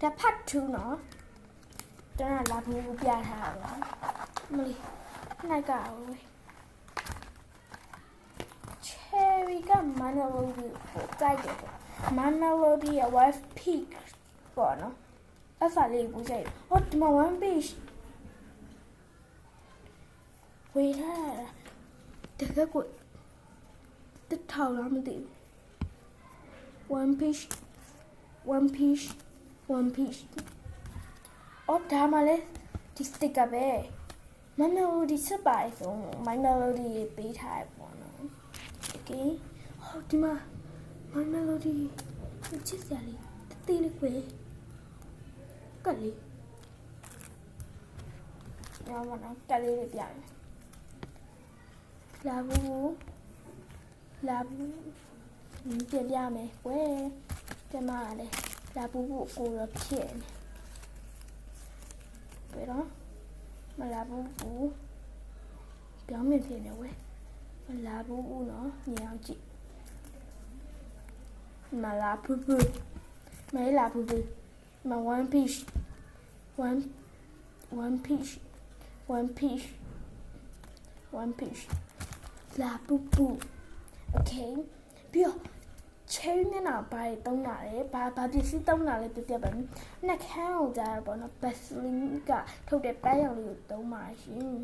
ဒါဖတ်2နော်ကျွန်တော်လာဘူးပြထားတာမလီနိုင်ကဝေး cherry က Melody ကိုကြိုက်တယ် Melody ရဲ့ wife peak ပေါ့နော်အဲ့စာလေးကိုကြိုက်ဟောဒီမှာ one piece ဝေးထားတကယ်ကိုတစ်ထောင်လားမသိဘူး one piece အော်ဒါမှလည်းဒီ sticker ပဲ Melody စပါးဆို Melody ပေးထားရပေါ့နော် okay ဟောဒီမှာ Melody ချစ်စရာလေးတေးလေးခွေကလေးညမနော်ကလေးလေးပြမယ်လာဘူးပြန်ပြမယ်ကွယ်ကျမလည်းလာဘူးကိုရဖြစ်နေဘယ်တော့မလာဘူးပြောင်းမြင်ဖြစ်နေဝဲမလာဘူးနော်ညောင်ကြည့်မလာဘူးမဲလာဘူးမ one pieceလာဘူး okay ပြီးတော့ cherry နဲ့တော့ဘာတွေတုံးတာလဲဘာပစ္စည်းတုံးတာလဲပြပြပါမယ်နှက်ခမ်းကိုကြားတော့ပေါ့နော် Vaseline ကထုတ်တဲ့ပန်းရောင်လေးကိုတုံးပါရှင်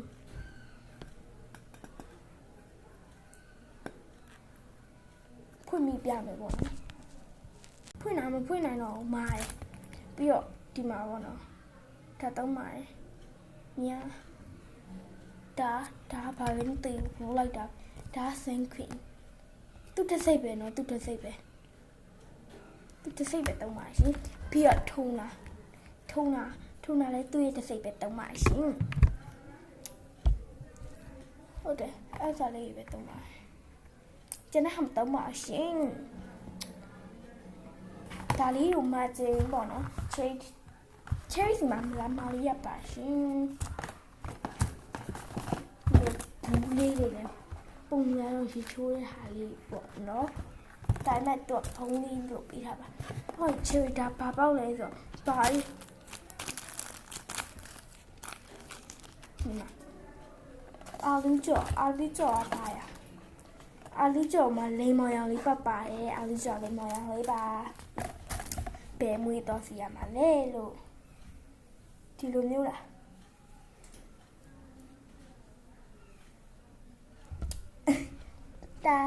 ဖွင့်ပြီးပြမယ်ပေါ့နော်ဖွင့်နိုင်တော့မားပြီးတော့ဒီမှာပေါ့နော်ဒါတုံးပါတယ်ညာဒါဘာလဲမသိဘူးလိုက်တာဒါဆင်းခွင်သူတစ်စိတ်ပဲနော်သူတစ်စိတ်ပဲတုံးပါရှင်ပြီးတော့ထုံးလာလဲသူ့ရဲ့တစ်စိတ်ပဲတုံးပါရှင်ဟုတ်တယ်အဲ့ဒါလေးပဲတုံးပါကျွန်တော်မတုံးပါရှင်ဒါလေးကိုမကျင်းပေါ့နော် cherry စီမှာလာမလေးရပါရှင်ဘူးလေးတွေလည်းပုံရတော့ရှိချိုးတဲ့ဟာလေးပေါ့နော်ဒါနဲ့တော့ဖုံးလေးလုပ်ပေးထားပါဟော cherry ဒါဘာပေါက်လဲဆိုတော့ဘာလဲအာလူကြောပါရအာလူကြောမှာလိမ္မော်ရောင်လေးပတ်ပါတယ်အာလူကြောလိမ္မော်ရောင်လေးပါဘယ်မွေးတော့စီရမှာလဲလို့ဒီလိုမျိုးလားဒါ